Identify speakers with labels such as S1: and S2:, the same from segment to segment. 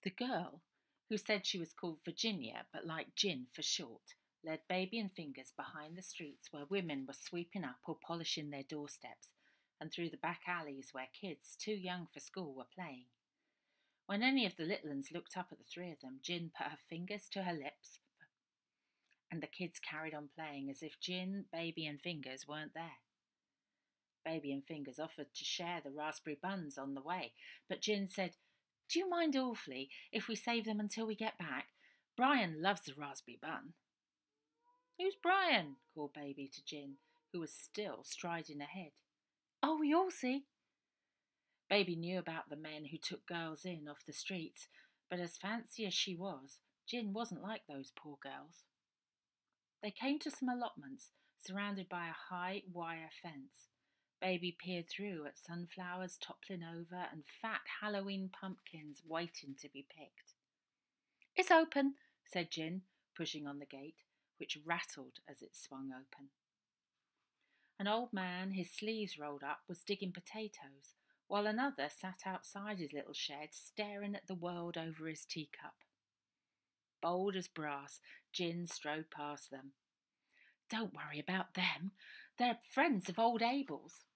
S1: The girl, who said she was called Virginia but liked Gin for short, led Baby and Fingers behind the streets where women were sweeping up or polishing their doorsteps, and through the back alleys where kids too young for school were playing. When any of the little uns looked up at the three of them, Gin put her fingers to her lips, and the kids carried on playing as if Gin, Baby and Fingers weren't there. Baby and Fingers offered to share the raspberry buns on the way, but Gin said, "Do you mind awfully if we save them until we get back? Brian loves a raspberry bun." "Who's Brian?" called Baby to Gin, who was still striding ahead. "Oh, you'll see." Baby knew about the men who took girls in off the streets, but as fancy as she was, Gin wasn't like those poor girls. They came to some allotments surrounded by a high wire fence. Baby peered through at sunflowers toppling over and fat Halloween pumpkins waiting to be picked. "It's open," said Gin, pushing on the gate, which rattled as it swung open. An old man, his sleeves rolled up, was digging potatoes, while another sat outside his little shed staring at the world over his teacup. Bold as brass, Gin strode past them. "Don't worry about them. They're friends of old Abel's."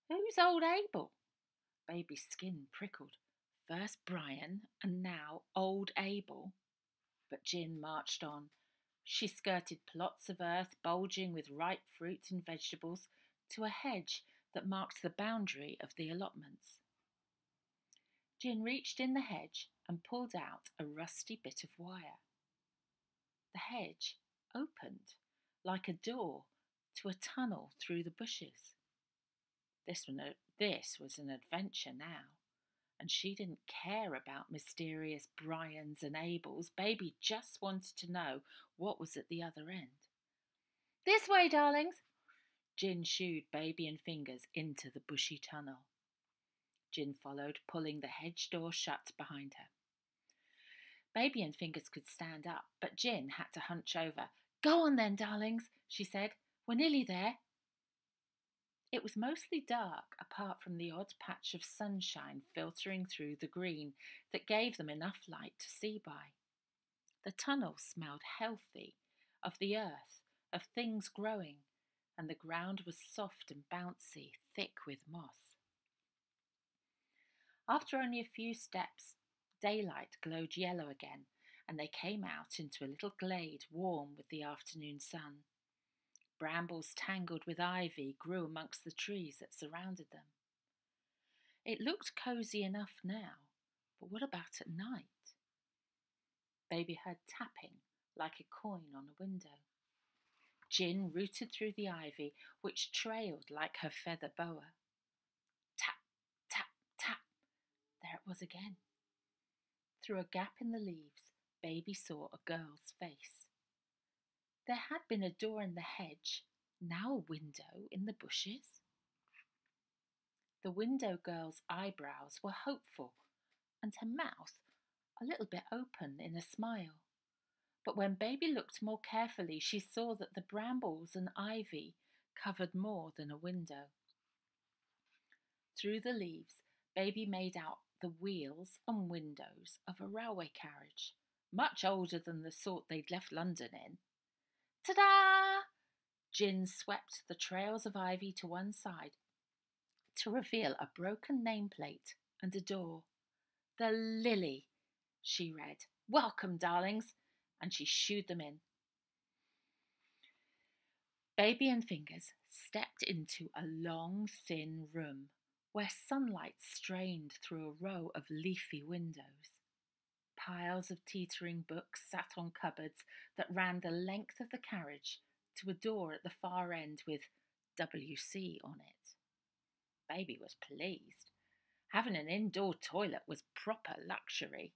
S1: "Who's old Abel?" Baby's skin prickled. First Brian, and now old Abel. But Gin marched on. She skirted plots of earth bulging with ripe fruit and vegetables to a hedge that marked the boundary of the allotments. Gin reached in the hedge and pulled out a rusty bit of wire. The hedge opened like a door to a tunnel through the bushes. This was an adventure now, and she didn't care about mysterious Brians and Abels. Baby just wanted to know what was at the other end. "This way, darlings." Gin shooed Baby and Fingers into the bushy tunnel. Gin followed, pulling the hedge door shut behind her. Baby and Fingers could stand up, but Gin had to hunch over. "Go on then, darlings," she said. "We're nearly there." It was mostly dark, apart from the odd patch of sunshine filtering through the green that gave them enough light to see by. The tunnel smelled healthy, of the earth, of things growing, and the ground was soft and bouncy, thick with moss. After only a few steps, daylight glowed yellow again, and they came out into a little glade warm with the afternoon sun. Brambles tangled with ivy grew amongst the trees that surrounded them. It looked cosy enough now, but what about at night? Baby heard tapping like a coin on a window. Gin rooted through the ivy, which trailed like her feather boa. Tap, tap, tap. There it was again. Through a gap in the leaves, Baby saw a girl's face. There had been a door in the hedge, now a window in the bushes. The window girl's eyebrows were hopeful, and her mouth a little bit open in a smile. But when Baby looked more carefully, she saw that the brambles and ivy covered more than a window. Through the leaves, Baby made out the wheels and windows of a railway carriage, much older than the sort they'd left London in. Ta-da! Gin swept the trails of ivy to one side to reveal a broken nameplate and a door. "The Lillie," she read. "Welcome, darlings," and she shooed them in. Baby and Fingers stepped into a long, thin room where sunlight strained through a row of leafy windows. Piles of teetering books sat on cupboards that ran the length of the carriage to a door at the far end with WC on it. Baby was pleased. Having an indoor toilet was proper luxury.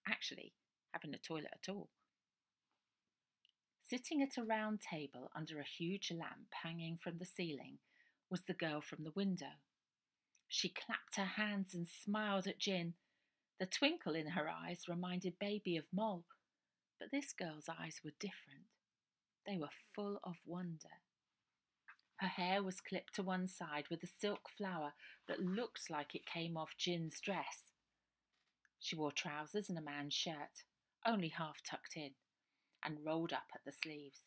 S1: Actually, having a toilet at all. Sitting at a round table under a huge lamp hanging from the ceiling was the girl from the window. She clapped her hands and smiled at Gin. The twinkle in her eyes reminded Baby of Moll, but this girl's eyes were different. They were full of wonder. Her hair was clipped to one side with a silk flower that looked like it came off Gin's dress. She wore trousers and a man's shirt, only half tucked in, and rolled up at the sleeves.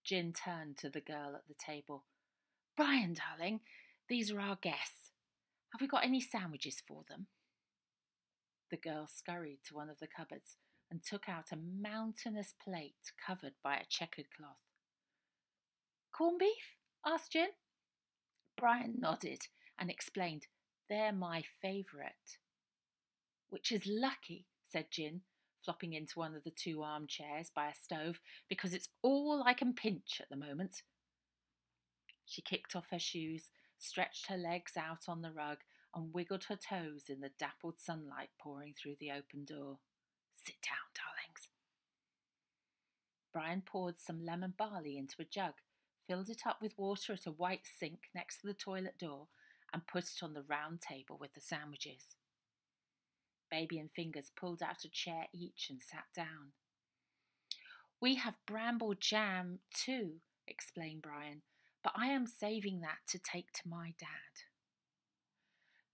S1: Gin turned to the girl at the table. "Brian, darling, these are our guests. Have we got any sandwiches for them?" The girl scurried to one of the cupboards and took out a mountainous plate covered by a checkered cloth. "Corned beef?" asked Gin. Brian nodded and explained, "They're my favourite." "Which is lucky," said Gin, flopping into one of the two armchairs by a stove, "because it's all I can pinch at the moment." She kicked off her shoes, stretched her legs out on the rug, and wiggled her toes in the dappled sunlight pouring through the open door. "Sit down, darlings." Brian poured some lemon barley into a jug, filled it up with water at a white sink next to the toilet door, and put it on the round table with the sandwiches. Baby and Fingers pulled out a chair each and sat down. "We have bramble jam too," explained Brian, "but I am saving that to take to my dad."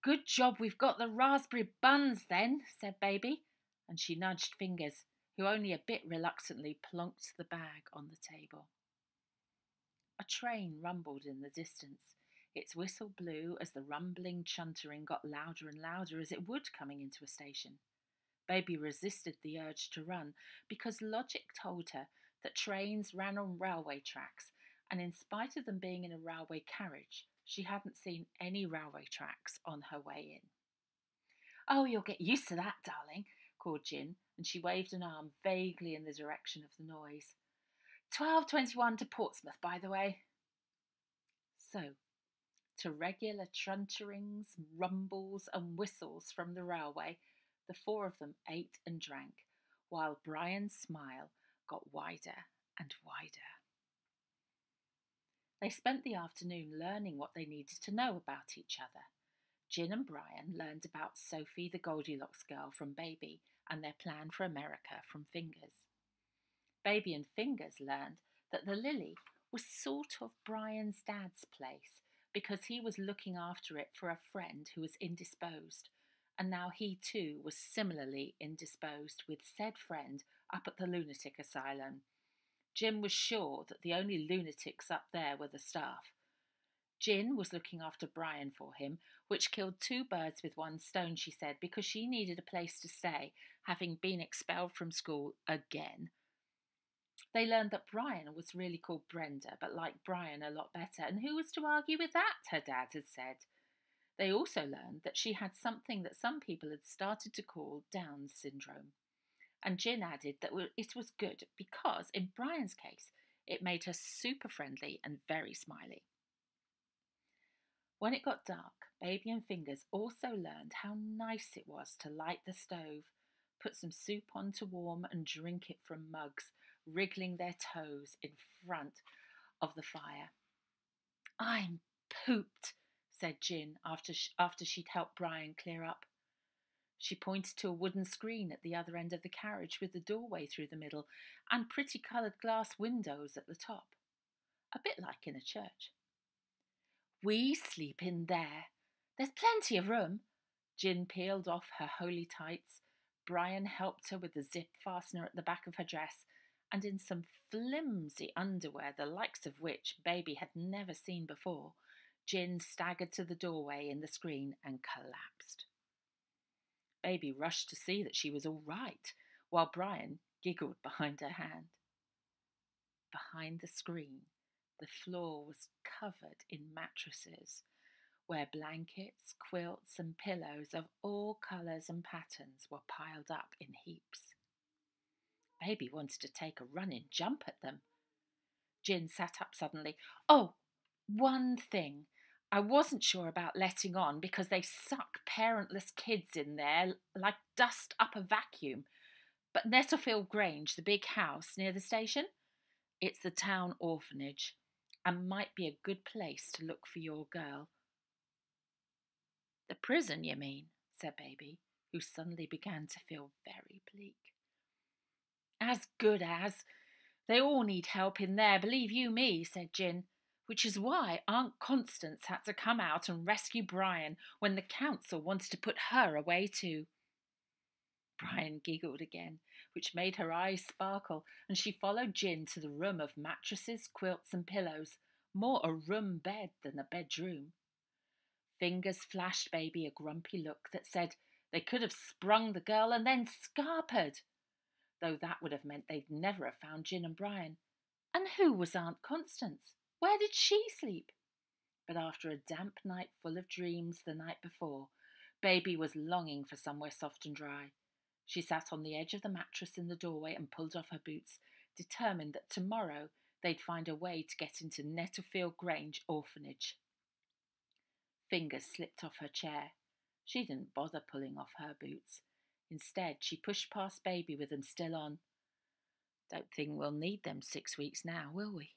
S1: "Good job we've got the raspberry buns then," said Baby, and she nudged Fingers, who only a bit reluctantly plonked the bag on the table. A train rumbled in the distance. Its whistle blew as the rumbling chuntering got louder and louder, as it would coming into a station. Baby resisted the urge to run because logic told her that trains ran on railway tracks, and in spite of them being in a railway carriage, she hadn't seen any railway tracks on her way in. "Oh, you'll get used to that, darling," called Gin, and she waved an arm vaguely in the direction of the noise. 12:21 to Portsmouth, by the way." So, to regular trunterings, rumbles, and whistles from the railway, the four of them ate and drank, while Brian's smile got wider and wider. They spent the afternoon learning what they needed to know about each other. Gin and Brian learned about Sophie the Goldilocks girl from Baby and their plan for America from Fingers. Baby and Fingers learned that the Lillie was sort of Brian's dad's place because he was looking after it for a friend who was indisposed, and now he too was similarly indisposed with said friend up at the lunatic asylum. Jim was sure that the only lunatics up there were the staff. Gin was looking after Brian for him, which killed two birds with one stone, she said, because she needed a place to stay, having been expelled from school again. They learned that Brian was really called Brenda, but liked Brian a lot better, and who was to argue with that, her dad had said. They also learned that she had something that some people had started to call Down syndrome. And Gin added that it was good because, in Brian's case, it made her super friendly and very smiley. When it got dark, Baby and Fingers also learned how nice it was to light the stove, put some soup on to warm and drink it from mugs, wriggling their toes in front of the fire. "I'm pooped," said Gin after she'd helped Brian clear up. She pointed to a wooden screen at the other end of the carriage with the doorway through the middle and pretty coloured glass windows at the top. A bit like in a church. "We sleep in there. There's plenty of room." Gin peeled off her holy tights. Brian helped her with the zip fastener at the back of her dress, and in some flimsy underwear, the likes of which Baby had never seen before, Gin staggered to the doorway in the screen and collapsed. Baby rushed to see that she was all right, while Brian giggled behind her hand. Behind the screen, the floor was covered in mattresses, where blankets, quilts, and pillows of all colours and patterns were piled up in heaps. Baby wanted to take a running jump at them. Gin sat up suddenly. "Oh, one thing. I wasn't sure about letting on because they suck parentless kids in there like dust up a vacuum. But Nettlefield Grange, the big house near the station, it's the town orphanage and might be a good place to look for your girl." "The prison, you mean?" said Baby, who suddenly began to feel very bleak. "As good as. They all need help in there, believe you me," said Gin. which is why Aunt Constance had to come out and rescue Brian when the council wanted to put her away too. Brian giggled again, which made her eyes sparkle, and she followed Gin to the room of mattresses, quilts, and pillows, more a room bed than a bedroom. Fingers flashed Baby a grumpy look that said they could have sprung the girl and then scarpered, though that would have meant they'd never have found Gin and Brian. And who was Aunt Constance? Where did she sleep? But after a damp night full of dreams the night before, Baby was longing for somewhere soft and dry. She sat on the edge of the mattress in the doorway and pulled off her boots, determined that tomorrow they'd find a way to get into Nettlefield Grange orphanage. Fingers slipped off her chair. She didn't bother pulling off her boots. Instead, she pushed past Baby with them still on. Don't think we'll need them 6 weeks now, will we?